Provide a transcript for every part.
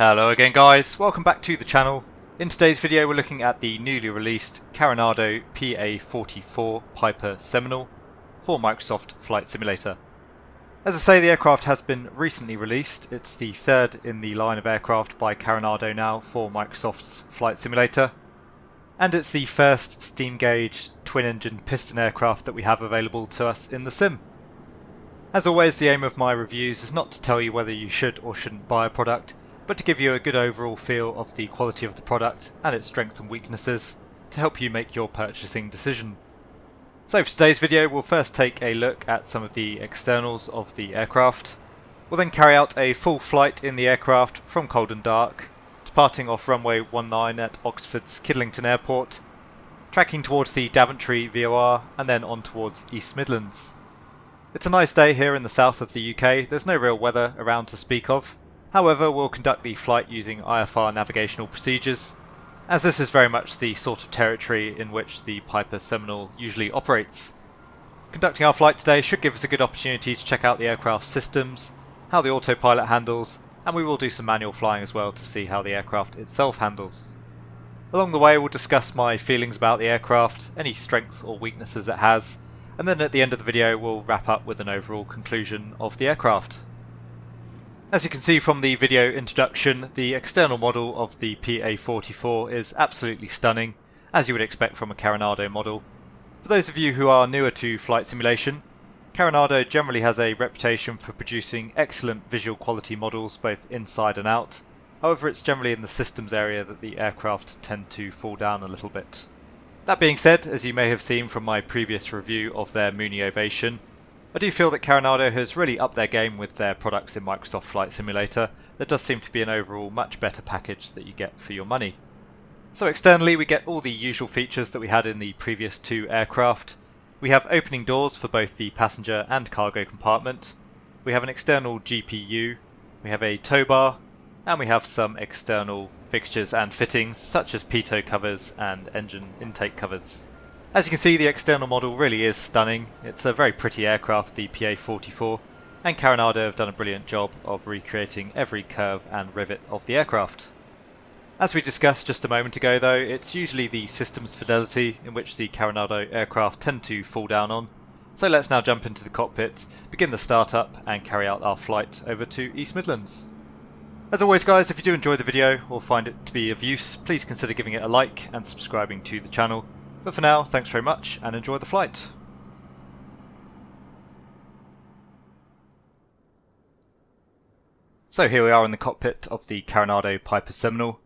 Hello again guys, welcome back to the channel. In today's video we're looking at the newly released Carenado PA-44 Piper Seminole for Microsoft Flight Simulator. As I say, the aircraft has been recently released. It's the third in the line of aircraft by Carenado now for Microsoft's Flight Simulator. And it's the first steam gauge twin-engine piston aircraft that we have available to us in the sim. As always, the aim of my reviews is not to tell you whether you should or shouldn't buy a product, but to give you a good overall feel of the quality of the product and its strengths and weaknesses to help you make your purchasing decision. So for today's video we'll first take a look at some of the externals of the aircraft. We'll then carry out a full flight in the aircraft from cold and dark, departing off runway 19 at Oxford's Kidlington Airport, tracking towards the Daventry VOR and then on towards East Midlands. It's a nice day here in the south of the UK, there's no real weather around to speak of. However, we'll conduct the flight using IFR navigational procedures, as this is very much the sort of territory in which the Piper Seminole usually operates. Conducting our flight today should give us a good opportunity to check out the aircraft's systems, how the autopilot handles, and we will do some manual flying as well to see how the aircraft itself handles. Along the way we'll discuss my feelings about the aircraft, any strengths or weaknesses it has, and then at the end of the video we'll wrap up with an overall conclusion of the aircraft. As you can see from the video introduction, the external model of the PA-44 is absolutely stunning, as you would expect from a Carenado model. For those of you who are newer to flight simulation, Carenado generally has a reputation for producing excellent visual quality models both inside and out. However, it's generally in the systems area that the aircraft tend to fall down a little bit. That being said, as you may have seen from my previous review of their Mooney Ovation, I do feel that Carenado has really upped their game with their products in Microsoft Flight Simulator. There does seem to be an overall much better package that you get for your money. So externally we get all the usual features that we had in the previous two aircraft. We have opening doors for both the passenger and cargo compartment. We have an external GPU, we have a tow bar, and we have some external fixtures and fittings such as pitot covers and engine intake covers. As you can see, the external model really is stunning. It's a very pretty aircraft, the PA-44, and Carenado have done a brilliant job of recreating every curve and rivet of the aircraft. As we discussed just a moment ago though, it's usually the systems fidelity in which the Carenado aircraft tend to fall down on. So let's now jump into the cockpit, begin the startup and carry out our flight over to East Midlands. As always guys, if you do enjoy the video or find it to be of use, please consider giving it a like and subscribing to the channel. But for now, thanks very much and enjoy the flight. So here we are in the cockpit of the Carenado Piper Seminole.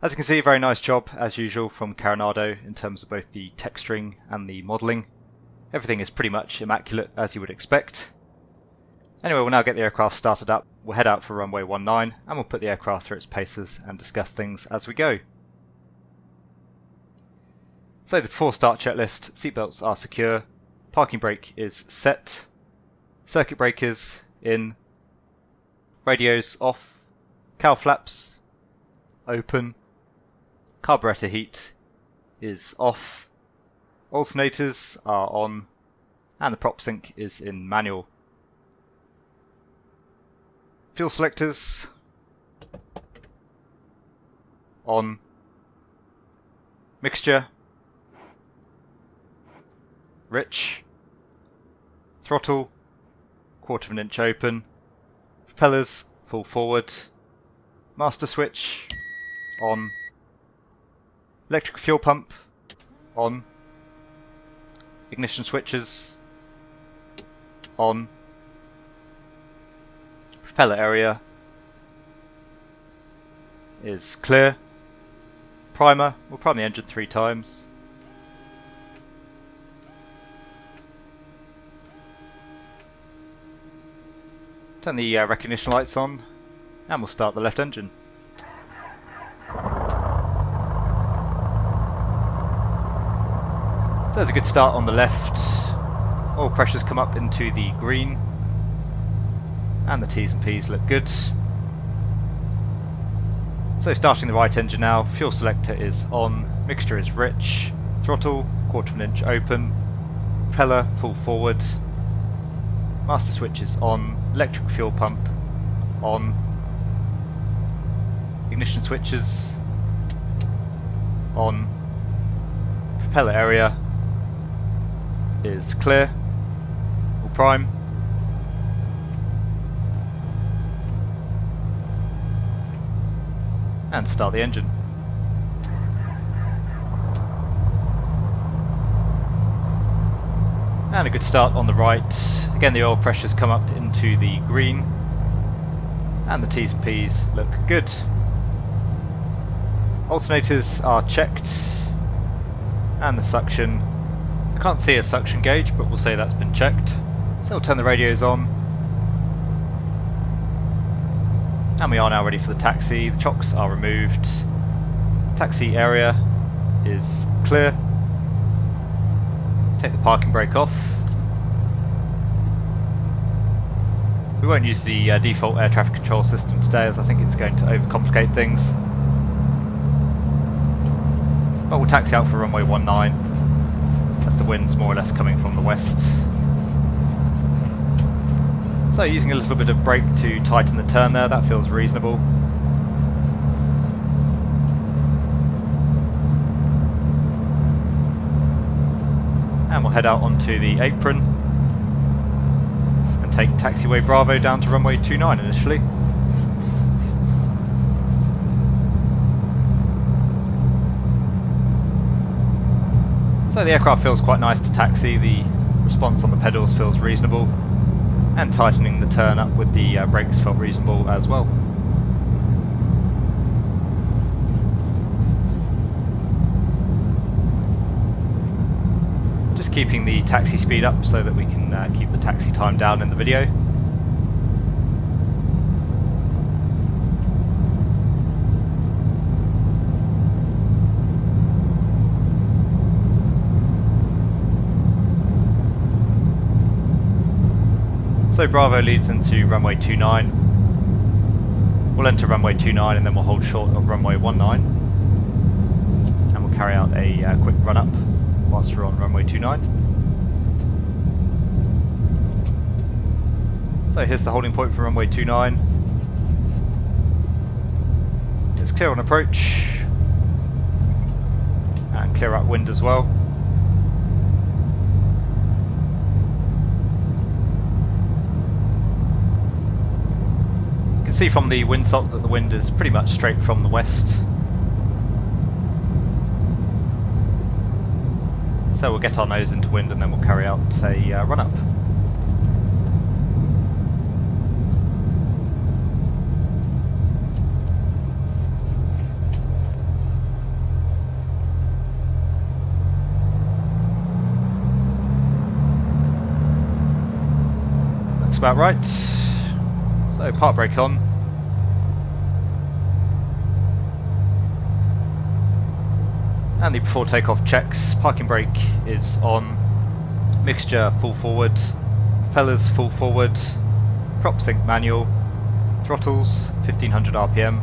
As you can see, a very nice job as usual from Carenado in terms of both the texturing and the modelling. Everything is pretty much immaculate as you would expect. Anyway, we'll now get the aircraft started up, we'll head out for runway 19 and we'll put the aircraft through its paces and discuss things as we go. So the before start checklist, seatbelts are secure, parking brake is set, circuit breakers in, radios off, cowl flaps open, carburetor heat is off, alternators are on, and the prop sync is in manual. Fuel selectors on, mixture rich, throttle 1/4 of an inch open, propellers full forward, master switch on, electric fuel pump on, ignition switches on, propeller area is clear, primer, we'll prime the engine 3 times. Turn the recognition lights on and we'll start the left engine. So there's a good start on the left. Oil pressures come up into the green and the T's and P's look good. So starting the right engine now, fuel selector is on, mixture is rich, throttle 1/4 of an inch open, propeller full forward, master switch is on, electric fuel pump on, ignition switches on. Propeller area is clear, all prime. And start the engine. And a good start on the right. Again, the oil pressures come up into the green, and the T's and P's look good. Alternators are checked, and the suction, I can't see a suction gauge, but we'll say that's been checked. So we'll turn the radios on. And we are now ready for the taxi. The chocks are removed. Taxi area is clear. Take the parking brake off. We won't use the default air traffic control system today, as I think it's going to overcomplicate things. But we'll taxi out for runway 19, as the wind's more or less coming from the west. So using a little bit of brake to tighten the turn there, that feels reasonable. And we'll head out onto the apron and take taxiway Bravo down to runway 29 initially. So the aircraft feels quite nice to taxi, the response on the pedals feels reasonable, and tightening the turn up with the brakes felt reasonable as well. Just keeping the taxi speed up so that we can keep the taxi time down in the video. So Bravo leads into runway 29. We'll enter runway 29 and then we'll hold short of runway 19. And we'll carry out a quick run up whilst we're on runway 29. So here's the holding point for runway 29. It's clear on approach. And clear upwind as well. See from the windsock that the wind is pretty much straight from the west. So we'll get our nose into wind and then we'll carry out a run up. Looks about right. So park brake on. And the before takeoff checks. Parking brake is on. Mixture full forward. Propellers full forward. Prop sync manual. Throttles 1500 RPM.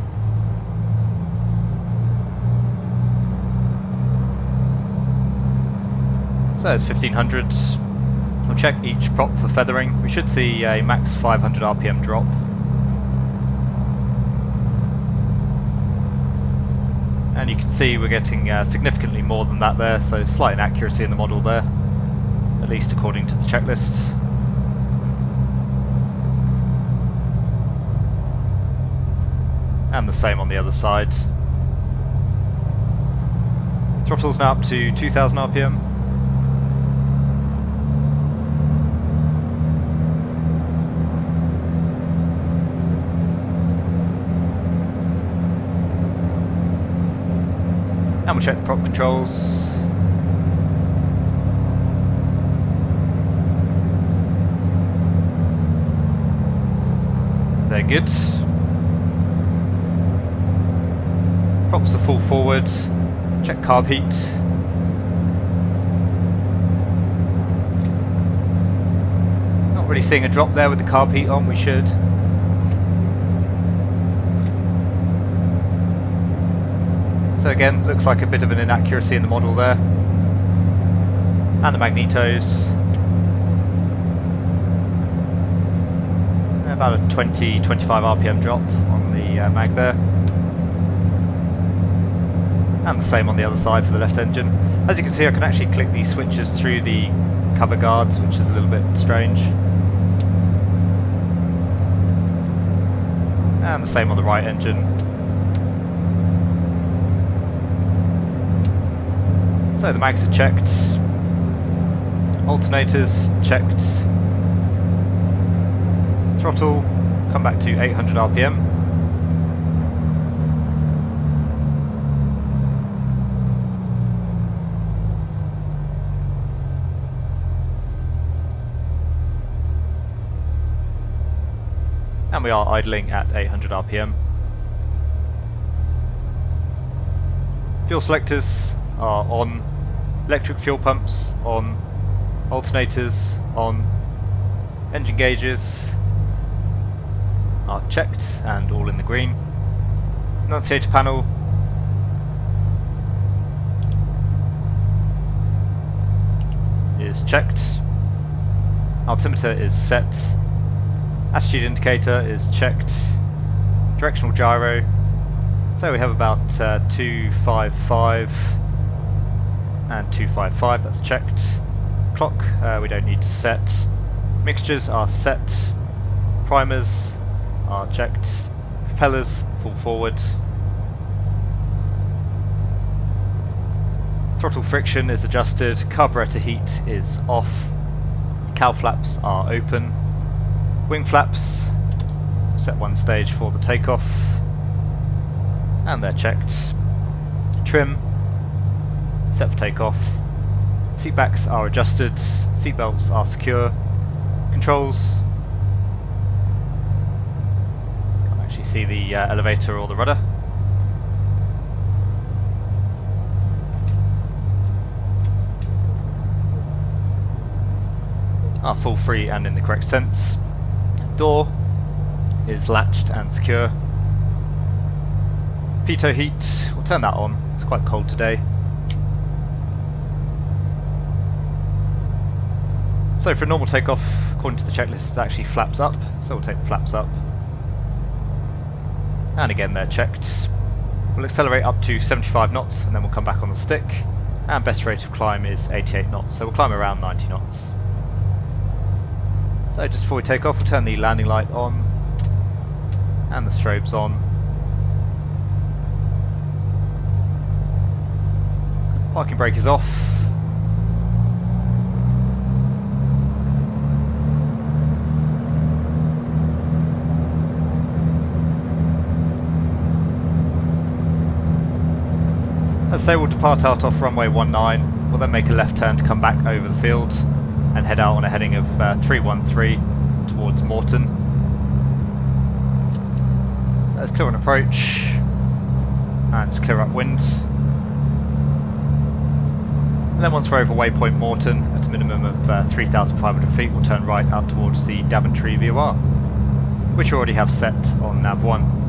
So it's 1500. We'll check each prop for feathering. We should see a max 500 RPM drop. And you can see we're getting significantly more than that there, so slight inaccuracy in the model there, at least according to the checklists. And the same on the other side. Throttle's now up to 2000 RPM. And we'll check the prop controls. They're good. Props are full forward. Check carb heat. Not really seeing a drop there with the carb heat on, we should. So again, looks like a bit of an inaccuracy in the model there. And the magnetos. About a 20-25 RPM drop on the mag there. And the same on the other side for the left engine. As you can see, I can actually click these switches through the cover guards, which is a little bit strange. And the same on the right engine. So the mags are checked. Alternators checked. Throttle, come back to 800 RPM. And we are idling at 800 RPM. Fuel selectors are on, electric fuel pumps on, alternators on, engine gauges are checked and all in the green. Annunciator panel is checked. Altimeter is set. Attitude indicator is checked. Directional gyro. So we have about 255 and 255, that's checked. Clock we don't need to set. Mixtures are set. Primers are checked. Propellers full forward. Throttle friction is adjusted. Carburetor heat is off. Cowl flaps are open. Wing flaps, set one stage for the takeoff, and they're checked. Trim, set for takeoff. Seat backs are adjusted, seat belts are secure. Controls, can't actually see the elevator or the rudder. Are full free and in the correct sense. Door is latched and secure. Pitot heat, we'll turn that on, it's quite cold today. So for a normal takeoff, according to the checklist, it actually flaps up, so we'll take the flaps up. And again they're checked. We'll accelerate up to 75 knots and then we'll come back on the stick. And best rate of climb is 88 knots, so we'll climb around 90 knots. So just before we take off, we'll turn the landing light on and the strobes on. Parking brake is off. As I say, we'll depart out off runway 19. We'll then make a left turn to come back over the field and head out on a heading of 313 towards Moreton. So it's clear on approach and it's clear upwind. And then once we're over waypoint Moreton at a minimum of 3,500 feet, we'll turn right out towards the Daventry VOR, which we already have set on nav 1.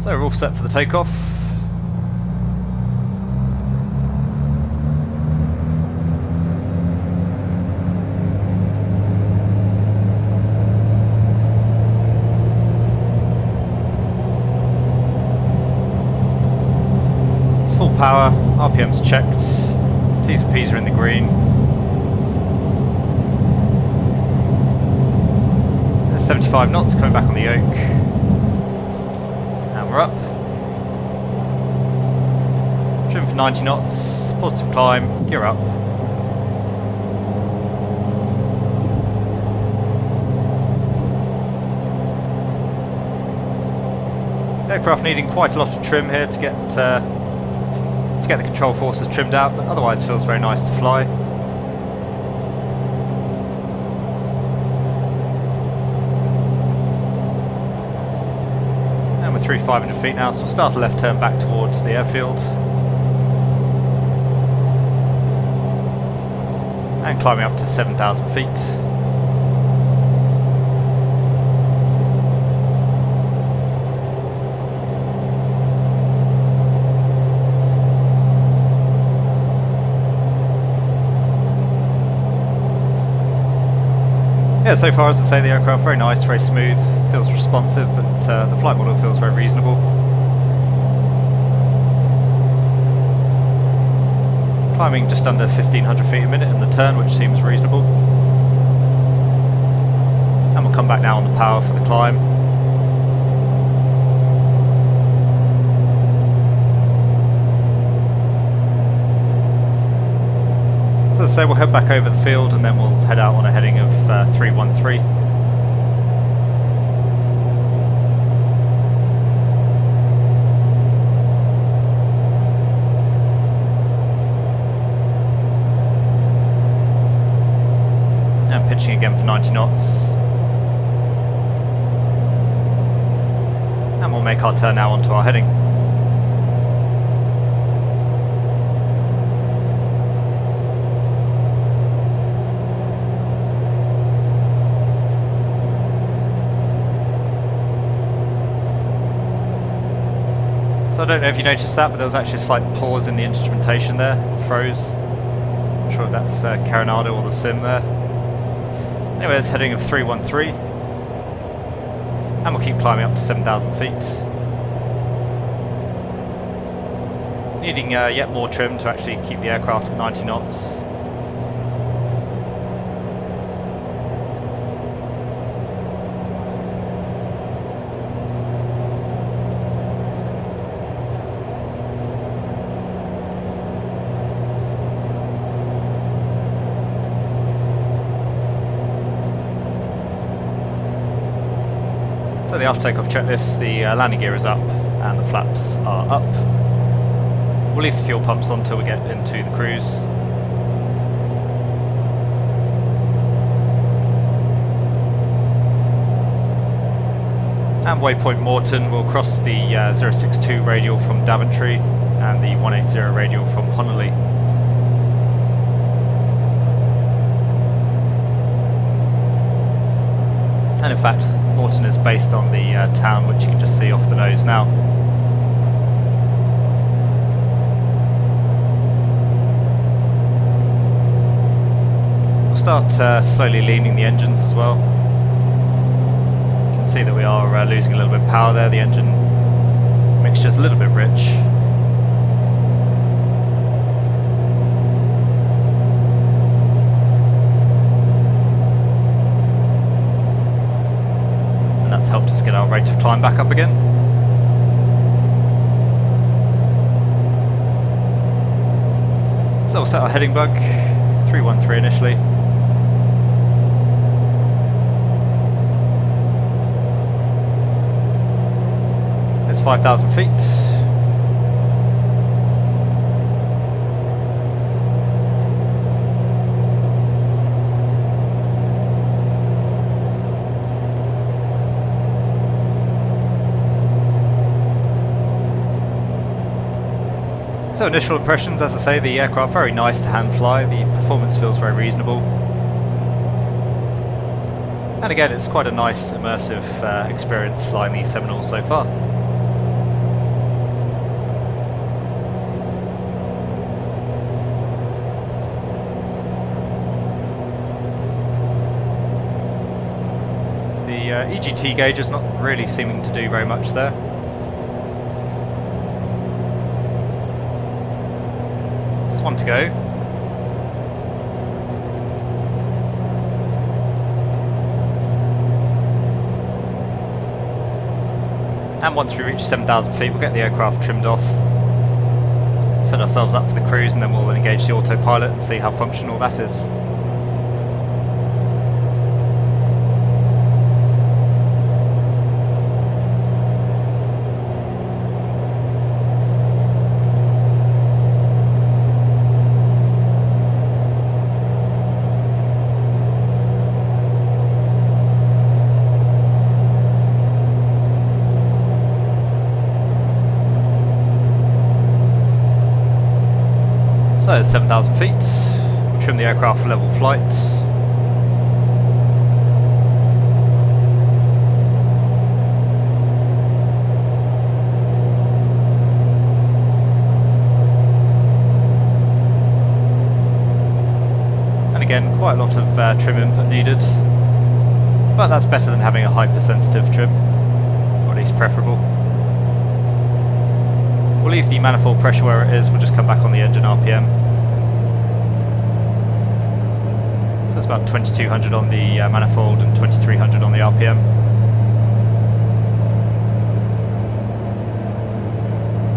So we're all set for the takeoff. It's full power, RPM's checked, T's and P's are in the green. There's 75 knots coming back on the yoke. We're up. Trim for 90 knots, positive climb, gear up. Aircraft needing quite a lot of trim here to get the control forces trimmed out, but otherwise feels very nice to fly. Through 500 feet now, so we'll start a left turn back towards the airfield and climbing up to 7,000 feet. Yeah, so far, as I say, the aircraft very nice, very smooth, feels responsive, but the flight model feels very reasonable. Climbing just under 1500 feet a minute in the turn, which seems reasonable. And we'll come back now on the power for the climb. So as I say, we'll head back over the field and then we'll head out on a heading of 313. And pitching again for 90 knots. And we'll make our turn now onto our heading. So I don't know if you noticed that, but there was actually a slight pause in the instrumentation there. It froze. Not sure if that's Carenado or the sim there. Anyways, heading of 313. And we'll keep climbing up to 7,000 feet. Needing yet more trim to actually keep the aircraft at 90 knots. So the after takeoff checklist, the landing gear is up and the flaps are up. We'll leave the fuel pumps on until we get into the cruise. And waypoint Morton, we'll cross the 062 radial from Daventry and the 180 radial from Honolulu. And in fact, Morton is based on the town, which you can just see off the nose now. We'll start slowly leaning the engines as well. You can see that we are losing a little bit of power there. The engine mixture's a little bit rich. That's helped us get our rate of climb back up again. So we'll set our heading bug, 313 initially. It's 5,000 feet. So initial impressions, as I say, the aircraft very nice to hand fly, the performance feels very reasonable. And again, it's quite a nice immersive experience flying the Seminole so far. The EGT gauge is not really seeming to do very much there. One to go. And once we reach 7,000 feet, we'll get the aircraft trimmed off, set ourselves up for the cruise, and then we'll engage the autopilot and see how functional that is. So 7,000 feet, we'll trim the aircraft for level flight. And again, quite a lot of trim input needed. but that's better than having a hypersensitive trim, or at least preferable. We'll leave the manifold pressure where it is, we'll just come back on the engine RPM. So it's about 2200 on the manifold and 2300 on the RPM.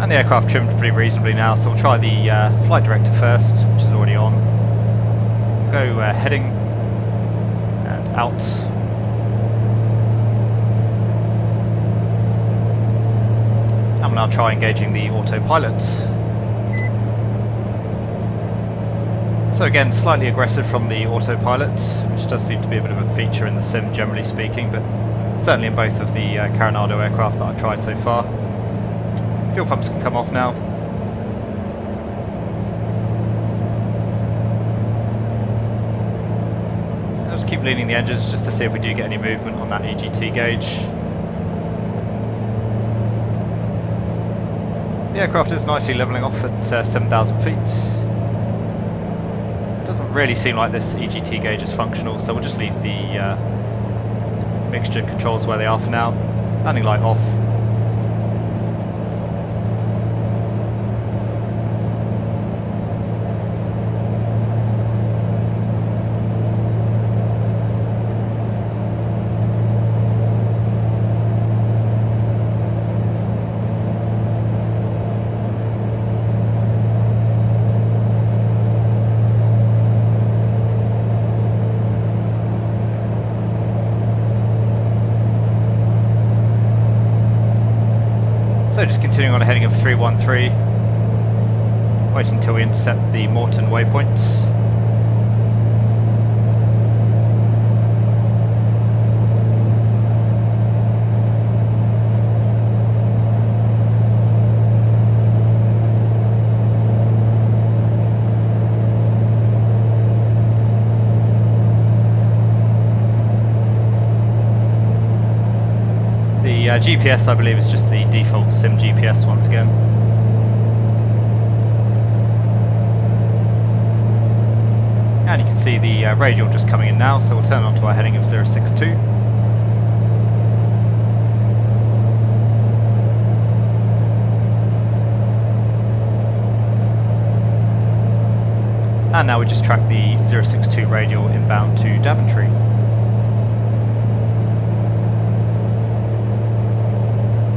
And the aircraft trimmed pretty reasonably now, so we'll try the flight director first, which is already on. Go heading and out. And we'll now try engaging the autopilot. So again, slightly aggressive from the autopilot, which does seem to be a bit of a feature in the sim generally speaking, but certainly in both of the Carenado aircraft that I've tried so far. Fuel pumps can come off now. I'll just keep leaning the engines just to see if we do get any movement on that EGT gauge. The aircraft is nicely levelling off at 7,000 feet. It doesn't really seem like this EGT gauge is functional, so we'll just leave the mixture controls where they are for now. Landing light off. So just continuing on a heading of 313, waiting until we intercept the Morton waypoint. GPS, I believe, is just the default sim GPS once again. And you can see the radial just coming in now, so we'll turn on to our heading of 062. And now we just track the 062 radial inbound to Daventry.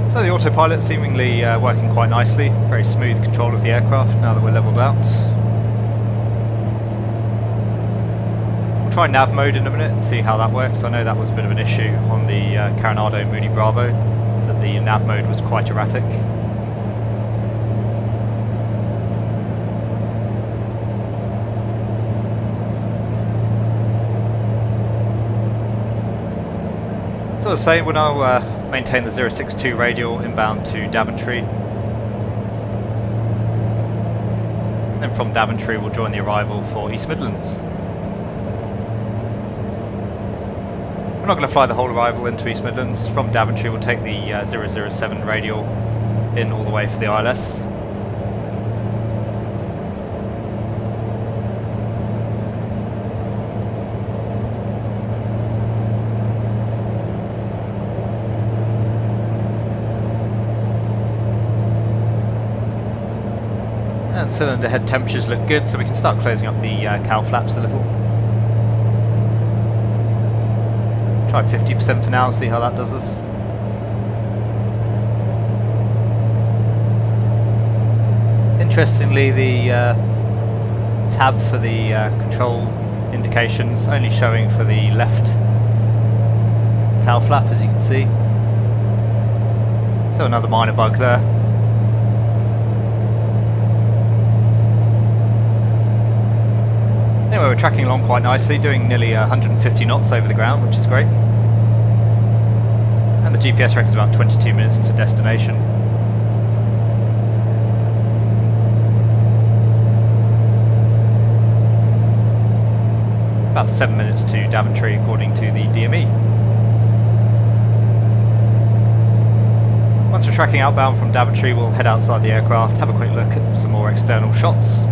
So the autopilot seemingly working quite nicely, very smooth control of the aircraft now that we're levelled out. We'll try nav mode in a minute and see how that works. I know that was a bit of an issue on the Carenado Mooney Bravo, that the nav mode was quite erratic. So as I say, we'll now maintain the 062 radial inbound to Daventry. And from Daventry we'll join the arrival for East Midlands. We're not going to fly the whole arrival into East Midlands. From Daventry we'll take the 007 radial in all the way for the ILS. And cylinder head temperatures look good, so we can start closing up the cowl flaps a little. Try 50% for now, see how that does us. Interestingly, the tab for the control indications only showing for the left cowl flap, as you can see. So another minor bug there. Anyway, we're tracking along quite nicely, doing nearly 150 knots over the ground, which is great. And the GPS record is about 22 minutes to destination. About 7 minutes to Daventry, according to the DME. Once we're tracking outbound from Daventry, we'll head outside the aircraft, have a quick look at some more external shots.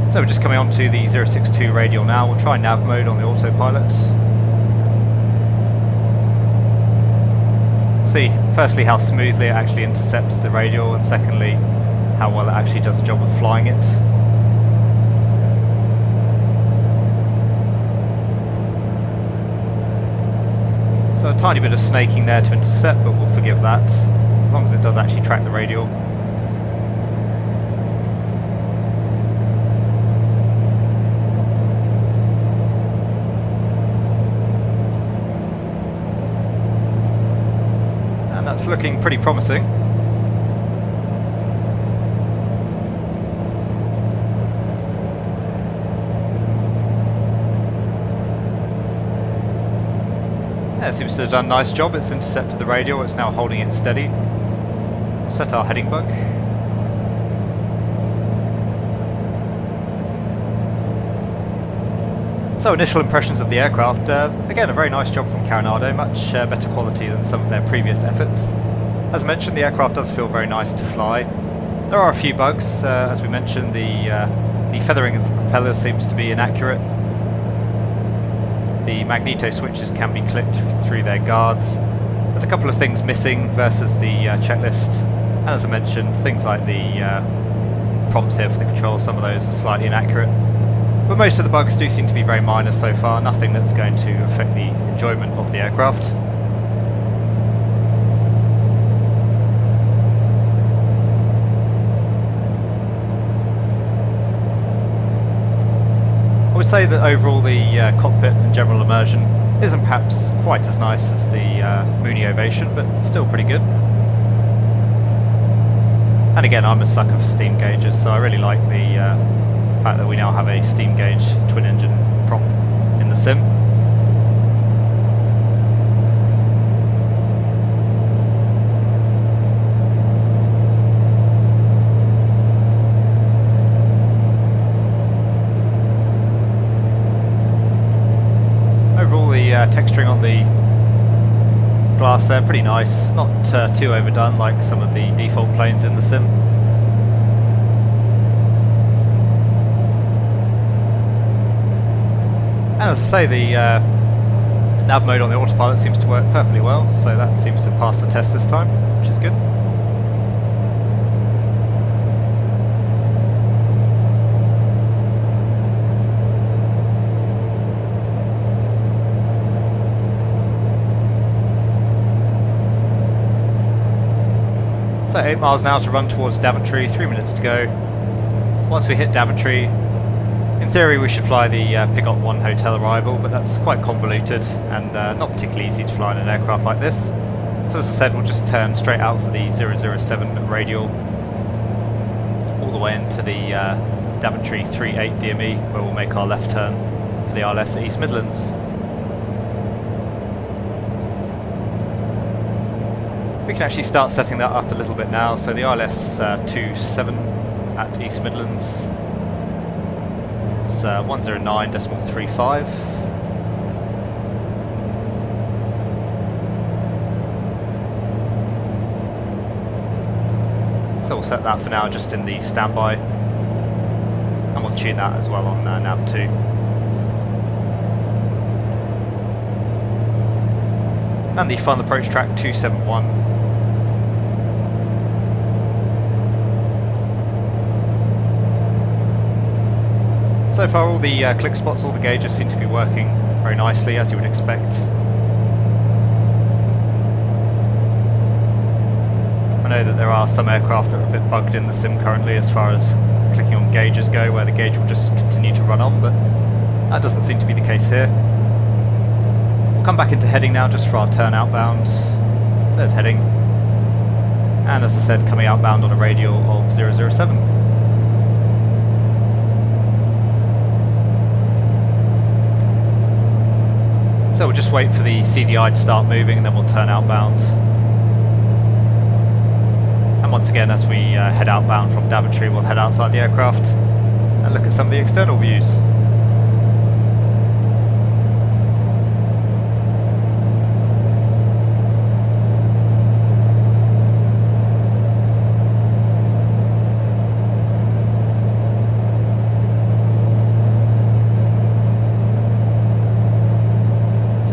So we're just coming on to the 062 radial now. We'll try nav mode on the autopilot. See, firstly, how smoothly it actually intercepts the radial, and secondly, how well it actually does the job of flying it. So a tiny bit of snaking there to intercept, but we'll forgive that, as long as it does actually track the radial. That's looking pretty promising. Yeah, it seems to have done a nice job. It's intercepted the radial, it's now holding it steady. We'll set our heading bug. So initial impressions of the aircraft, again a very nice job from Carenado, much better quality than some of their previous efforts. As mentioned, the aircraft does feel very nice to fly. There are a few bugs, as we mentioned, the feathering of the propeller seems to be inaccurate. The magneto switches can be clipped through their guards. There's a couple of things missing versus the checklist, and as I mentioned, things like the prompts here for the controls, some of those are slightly inaccurate. But most of the bugs do seem to be very minor so far, nothing that's going to affect the enjoyment of the aircraft. I would say that overall the cockpit and general immersion isn't perhaps quite as nice as the Mooney Ovation, but still pretty good. And again, I'm a sucker for steam gauges, so I really like the fact that we now have a steam gauge twin engine prop in the sim. Overall the texturing on the glass there, pretty nice, not too overdone like some of the default planes in the sim. And as I say, the nav mode on the autopilot seems to work perfectly well, so that seems to pass the test this time, which is good. So 8 miles now to run towards Daventry, 3 minutes to go. Once we hit Daventry, in theory we should fly the Pigot 1 hotel arrival, but that's quite convoluted and not particularly easy to fly in an aircraft like this. So as I said, we'll just turn straight out for the 007 radial all the way into the Daventry 38 DME, where we'll make our left turn for the ILS at East Midlands. We can actually start setting that up a little bit now. So the ILS 27 at East Midlands, it's 109.35. So we'll set that for now just in the standby, and we'll tune that as well on nav 2. And the final approach track 271. So far all the click spots, all the gauges seem to be working very nicely, as you would expect. I know that there are some aircraft that are a bit bugged in the sim currently as far as clicking on gauges go, where the gauge will just continue to run on, but that doesn't seem to be the case here. We'll come back into heading now just for our turn outbound. So there's heading. And as I said, coming outbound on a radial of 007. So we'll just wait for the CDI to start moving and then we'll turn outbound. And once again, as we head outbound from Daventry, we'll head outside the aircraft and look at some of the external views.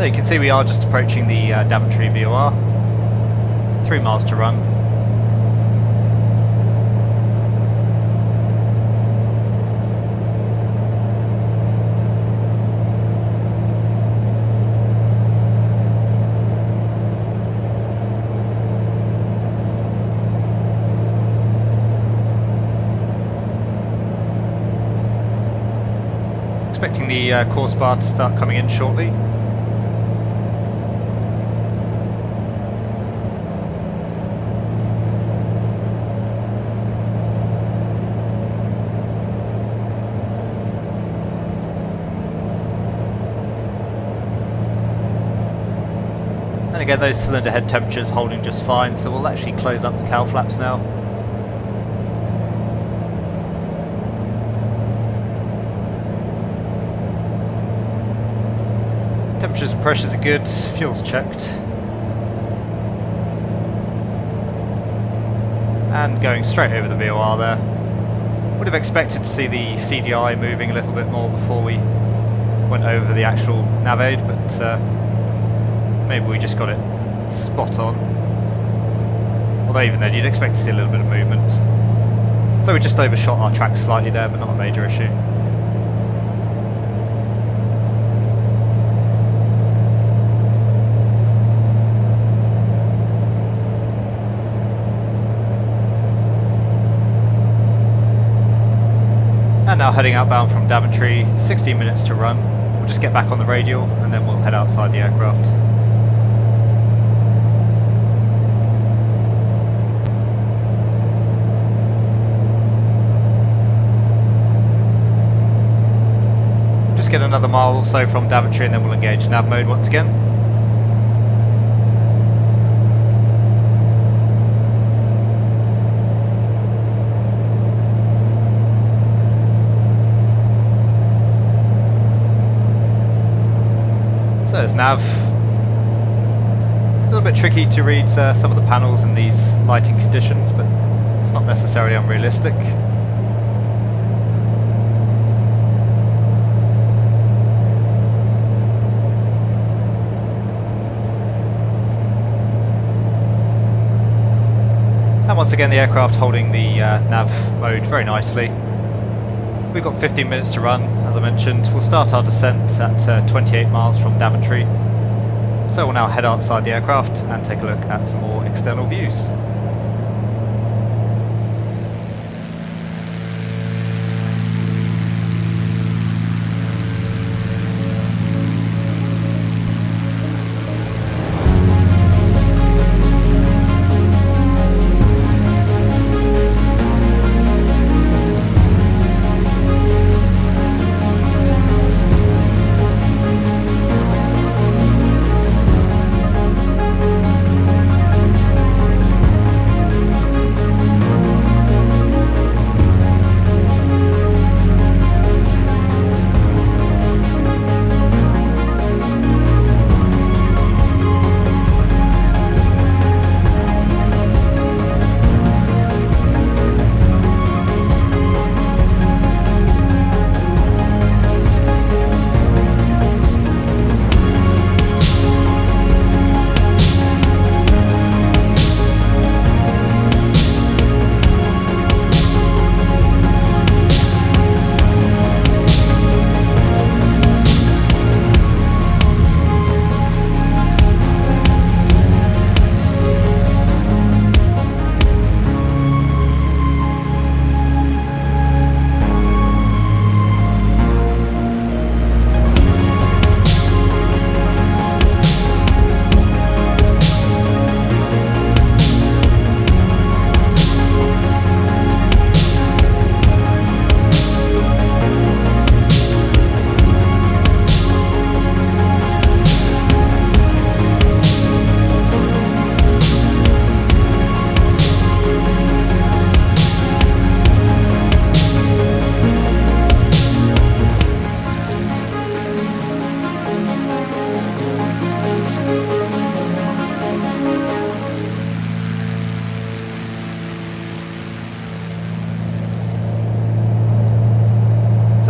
So you can see we are just approaching the Daventry VOR. 3 miles to run. Expecting the course bar to start coming in shortly. And again, those cylinder head temperatures holding just fine, so we'll actually close up the cowl flaps now. Temperatures and pressures are good, fuel's checked. And going straight over the VOR there. Would have expected to see the CDI moving a little bit more before we went over the actual nav aid, but maybe we just got it spot on. Although even then you'd expect to see a little bit of movement. So we just overshot our track slightly there, but not a major issue. And now heading outbound from Daventry, 16 minutes to run. We'll just get back on the radial and then we'll head outside the aircraft. Just get another mile or so from Daventry and then we'll engage nav mode once again. So there's nav. A little bit tricky to read some of the panels in these lighting conditions, but it's not necessarily unrealistic. And once again the aircraft holding the nav mode very nicely. We've got 15 minutes to run, as I mentioned. We'll start our descent at 28 miles from Daventry. So we'll now head outside the aircraft and take a look at some more external views.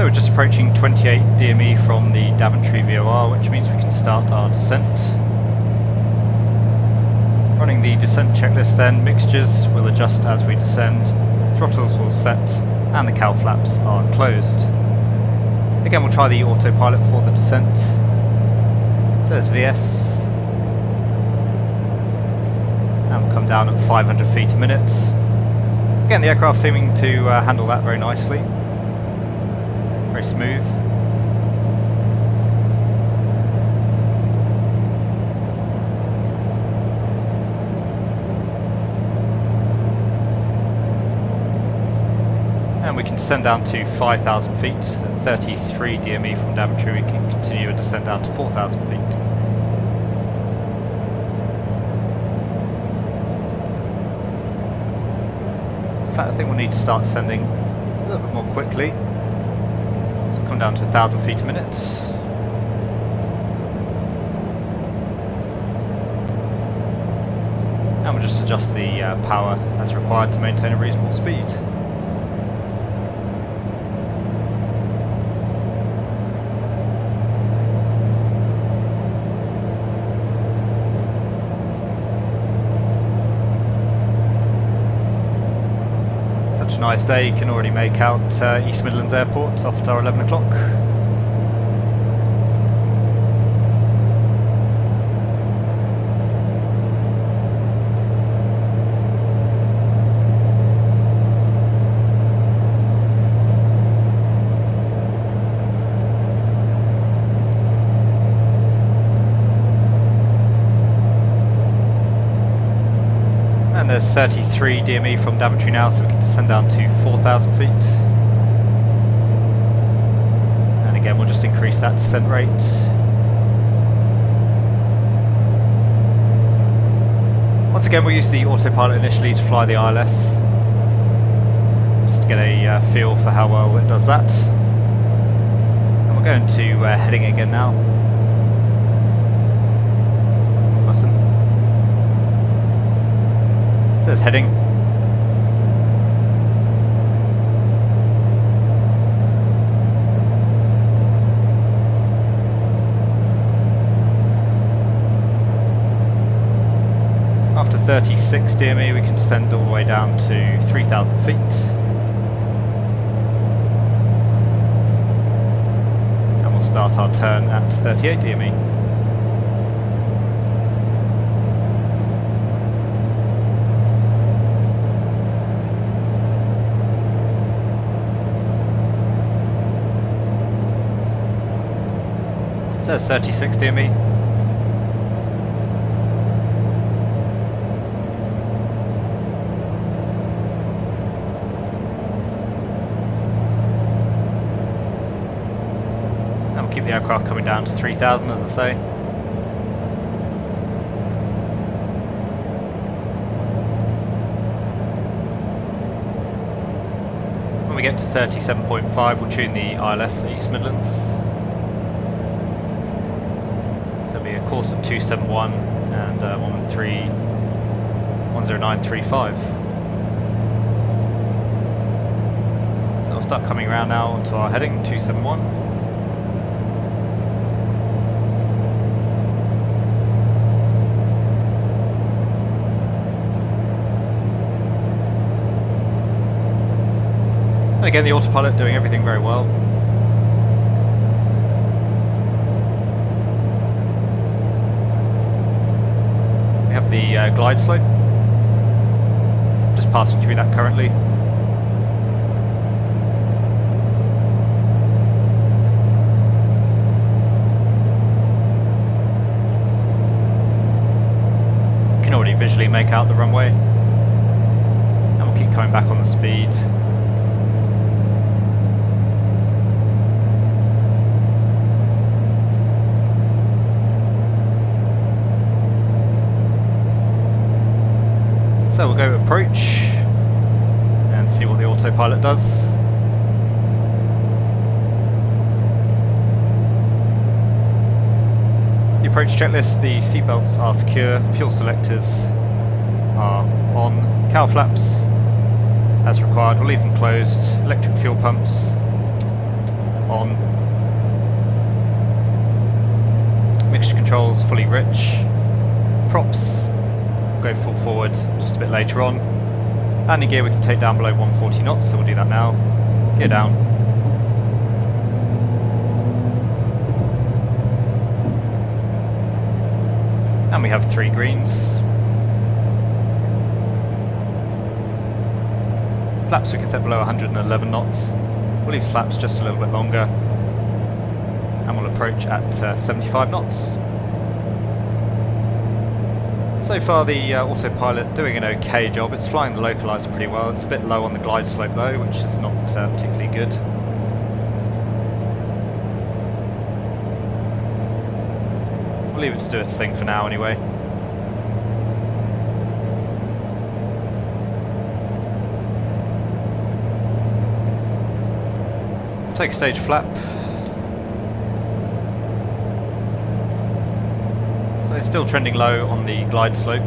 So we're just approaching 28 DME from the Daventry VOR, which means we can start our descent. Running the descent checklist then, mixtures will adjust as we descend, throttles will set, and the cowl flaps are closed. Again, we'll try the autopilot for the descent. So there's VS. And we'll come down at 500 feet a minute. Again, the aircraft seeming to handle that very nicely. Very smooth. And we can descend down to 5,000 feet. At 33 DME from Daventry, we can continue a descent down to 4,000 feet. In fact, I think we'll need to start descending a little bit more quickly. So come down to 1,000 feet a minute. And we'll just adjust the power as required to maintain a reasonable speed. Nice day, you can already make out East Midlands Airport after 11 o'clock. And there's 33 DME from Daventry now, so we can descend down to 4,000 feet. And again, we'll just increase that descent rate. Once again, we'll use the autopilot initially to fly the ILS, just to get a feel for how well it does that. And we're going to heading again now. Says heading. After 36 DME, we can descend all the way down to 3,000 feet. And we'll start our turn at 38 DME. Says 36 DME. And we'll keep the aircraft coming down to 3,000, as I say. When we get to 37.5, we'll tune the ILS at East Midlands. Course of 271 and 10935. So I'll start coming around now onto our heading 271. And again, the autopilot doing everything very well. The glide slope, just passing through that currently. Can already visually make out the runway, and we'll keep coming back on the speed. So we'll go approach and see what the autopilot does. The approach checklist, the seatbelts are secure, fuel selectors are on, cowl flaps as required, we'll leave them closed, electric fuel pumps on. Mixture controls fully rich. Props go full forward just a bit later on. Landing gear we can take down below 140 knots, so we'll do that now. Gear down. And we have 3 greens. Flaps we can set below 111 knots. We'll leave flaps just a little bit longer. And we'll approach at 75 knots. So far the autopilot doing an okay job. It's flying the localizer pretty well. It's a bit low on the glide slope though, which is not particularly good. We'll leave it to do its thing for now anyway. Take a stage flap. So it's still trending low on the glide slope.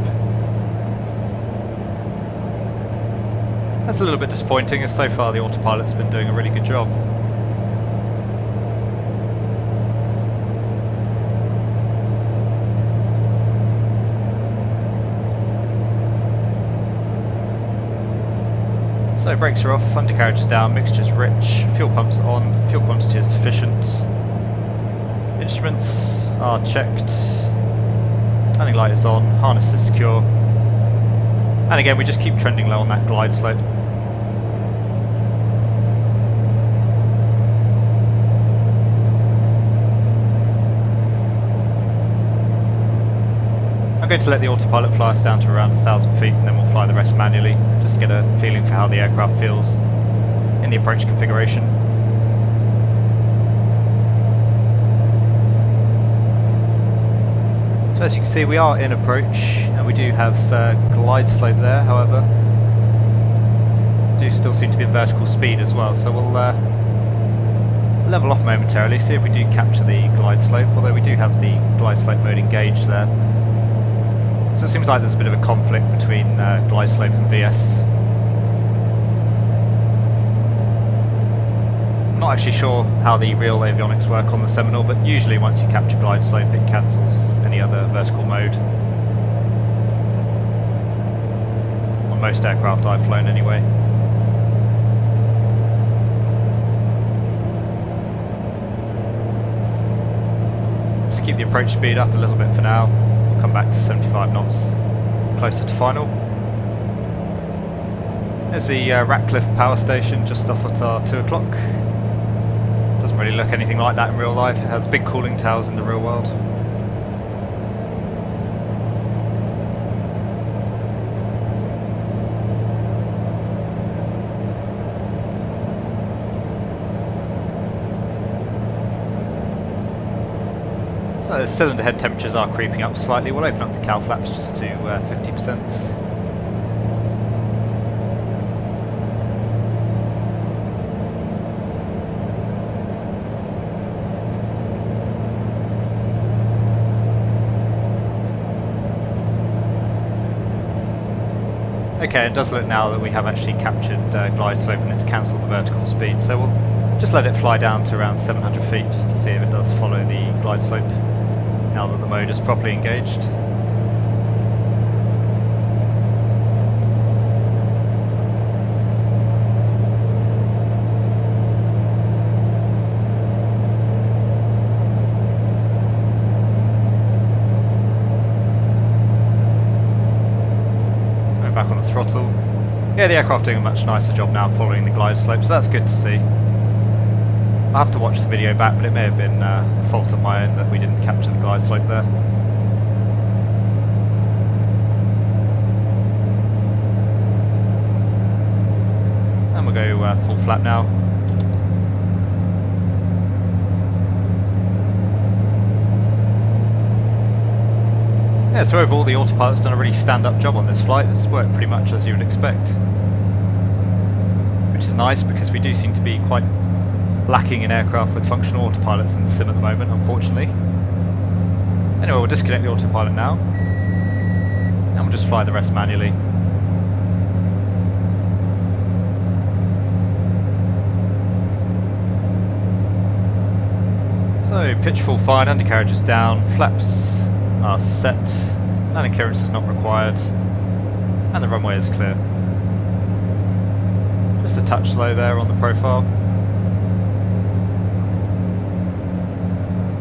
That's a little bit disappointing, as so far the autopilot's been doing a really good job. So brakes are off, undercarriage is down, mixture's rich, fuel pumps on, fuel quantity is sufficient. Instruments are checked. Landing light is on, harness is secure. And again we just keep trending low on that glide slope. I'm going to let the autopilot fly us down to around 1,000 feet and then we'll fly the rest manually, just to get a feeling for how the aircraft feels in the approach configuration. So as you can see we are in approach and we do have glide slope there, however. Do still seem to be in vertical speed as well, so we'll level off momentarily, see if we do capture the glide slope, although we do have the glide slope mode engaged there. So it seems like there's a bit of a conflict between glide slope and VS. I'm not actually sure how the real avionics work on the Seminole, but usually once you capture glide slope it cancels any other vertical mode. On most aircraft I've flown anyway. Just keep the approach speed up a little bit for now. Come back to 75 knots, closer to final. There's the Ratcliffe power station just off at our 2 o'clock. Doesn't really look anything like that in real life. It has big cooling towers in the real world. So the cylinder head temperatures are creeping up slightly. We'll open up the cowl flaps just to 50%. Okay, it does look now that we have actually captured glide slope and it's cancelled the vertical speed, so we'll just let it fly down to around 700 feet just to see if it does follow the glide slope now that the mode is properly engaged. Back on the throttle. Yeah, the aircraft doing a much nicer job now following the glide slope, so that's good to see. I'll have to watch the video back, but it may have been a fault of my own that we didn't capture the glide slope there. And we'll go full flap now. Yeah, so overall the autopilot's done a really stand-up job on this flight. It's worked pretty much as you would expect. Which is nice because we do seem to be quite lacking in aircraft with functional autopilots in the sim at the moment, unfortunately. Anyway, we'll disconnect the autopilot now. And we'll just fly the rest manually. So pitch full fine, undercarriage is down, flaps are set, landing clearance is not required, and the runway is clear. Just a touch slow there on the profile.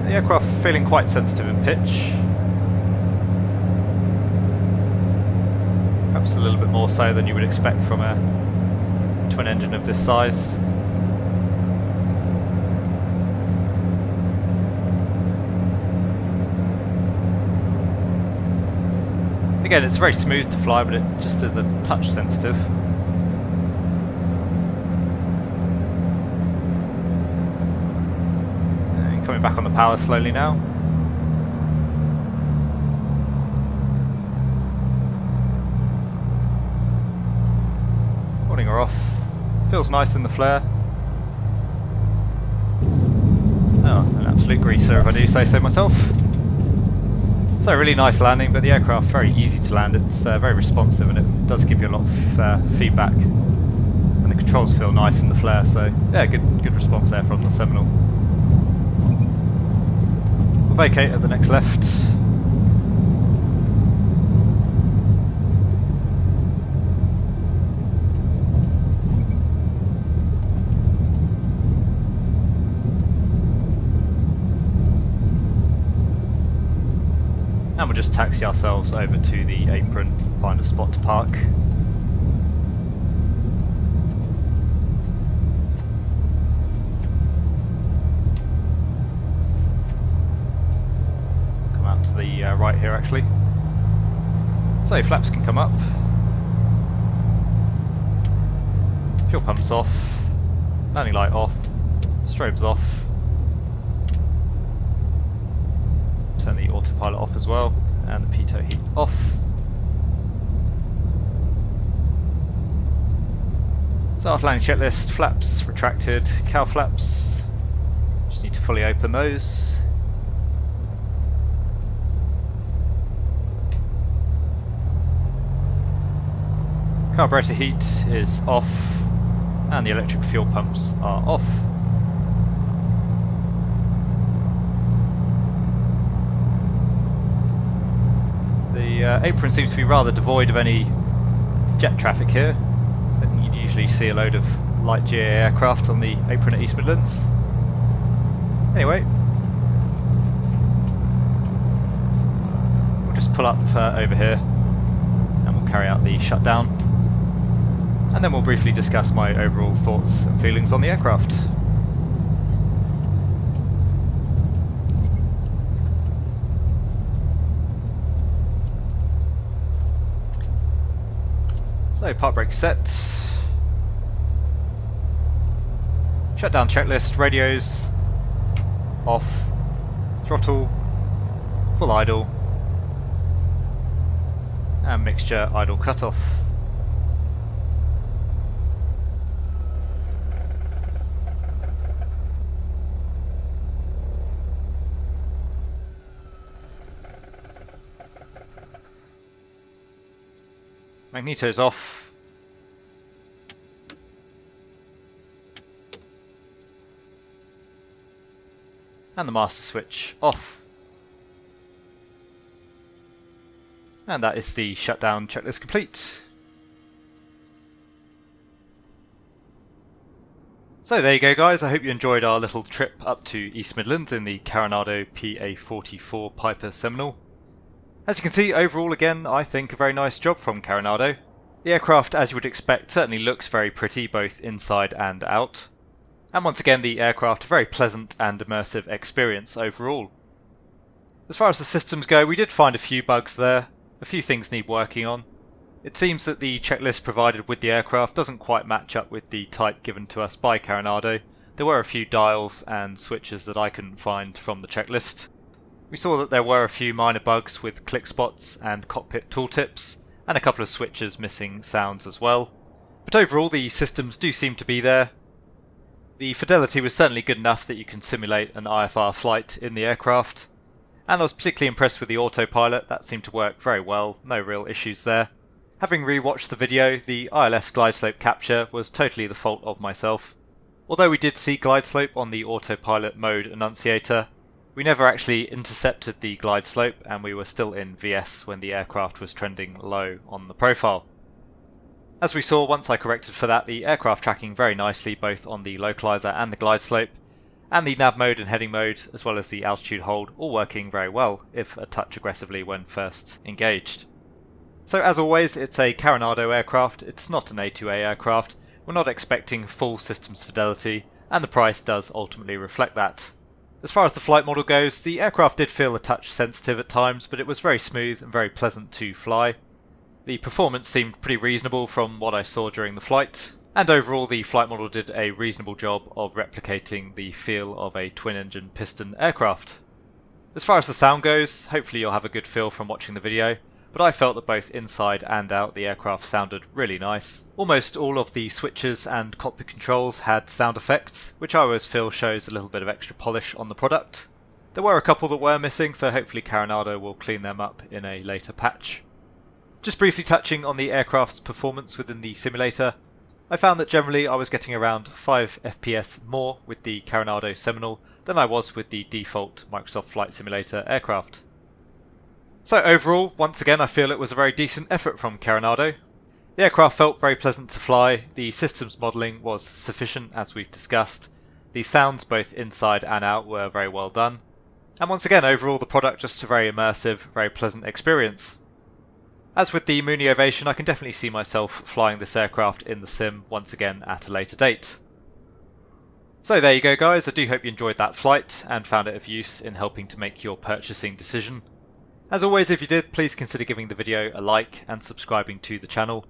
The aircraft feeling quite sensitive in pitch. Perhaps a little bit more so than you would expect from a twin engine of this size. Again, it's very smooth to fly, but it just is a touch sensitive. And coming back on the power slowly now. Warning her off. Feels nice in the flare. Oh, an absolute greaser if I do say so myself. So really nice landing, but the aircraft very easy to land. It's very responsive and it does give you a lot of feedback. And the controls feel nice in the flare, so yeah, good response there from the Seminole. We'll vacate at the next left. And we'll just taxi ourselves over to the apron, find a spot to park. Come out to the right here actually. So flaps can come up. Fuel pumps off. Landing light off. Strobes off. Turn the autopilot off as well, and the pitot heat off. So after landing checklist, flaps retracted, cow flaps, just need to fully open those. Carburetor heat is off, and the electric fuel pumps are off. The apron seems to be rather devoid of any jet traffic here. I don't think you'd usually see a load of light GA aircraft on the apron at East Midlands. Anyway, we'll just pull up over here and we'll carry out the shutdown. And then we'll briefly discuss my overall thoughts and feelings on the aircraft. So park brake set, shutdown checklist, radios off, throttle, full idle, and mixture idle cutoff. Magneto's off. And the master switch off. And that is the shutdown checklist complete. So there you go guys, I hope you enjoyed our little trip up to East Midlands in the Carenado PA-44 Piper Seminole. As you can see, overall again, I think a very nice job from Carenado. The aircraft, as you would expect, certainly looks very pretty both inside and out. And once again, the aircraft a very pleasant and immersive experience overall. As far as the systems go, we did find a few bugs there. A few things need working on. It seems that the checklist provided with the aircraft doesn't quite match up with the type given to us by Carenado. There were a few dials and switches that I couldn't find from the checklist. We saw that there were a few minor bugs with click spots and cockpit tooltips, and a couple of switches missing sounds as well. But overall the systems do seem to be there. The fidelity was certainly good enough that you can simulate an IFR flight in the aircraft. And I was particularly impressed with the autopilot, that seemed to work very well, no real issues there. Having rewatched the video, the ILS glide slope capture was totally the fault of myself. Although we did see glide slope on the autopilot mode annunciator, We never actually intercepted the glide slope, and we were still in VS when the aircraft was trending low on the profile. As we saw, once I corrected for that, the aircraft tracking very nicely both on the localizer and the glide slope, and the nav mode and heading mode, as well as the altitude hold, all working very well, if a touch aggressively when first engaged. So as always, it's a Carenado aircraft, it's not an A2A aircraft, we're not expecting full systems fidelity, and the price does ultimately reflect that. As far as the flight model goes, the aircraft did feel a touch sensitive at times, but it was very smooth and very pleasant to fly. The performance seemed pretty reasonable from what I saw during the flight, and overall the flight model did a reasonable job of replicating the feel of a twin-engine piston aircraft. As far as the sound goes, hopefully you'll have a good feel from watching the video, but I felt that both inside and out the aircraft sounded really nice. Almost all of the switches and cockpit controls had sound effects, which I always feel shows a little bit of extra polish on the product. There were a couple that were missing, so hopefully Carenado will clean them up in a later patch. Just briefly touching on the aircraft's performance within the simulator, I found that generally I was getting around 5 FPS more with the Carenado Seminole than I was with the default Microsoft Flight Simulator aircraft. So overall, once again I feel it was a very decent effort from Carenado. The aircraft felt very pleasant to fly, the systems modelling was sufficient as we've discussed, the sounds both inside and out were very well done, and once again overall the product just a very immersive, very pleasant experience. As with the Mooney Ovation, I can definitely see myself flying this aircraft in the sim once again at a later date. So there you go guys, I do hope you enjoyed that flight and found it of use in helping to make your purchasing decision. As always, if you did, please consider giving the video a like and subscribing to the channel.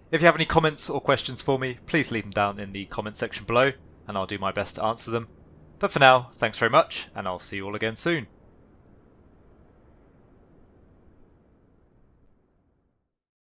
If you have any comments or questions for me, please leave them down in the comment section below and I'll do my best to answer them. But for now, thanks very much and I'll see you all again soon.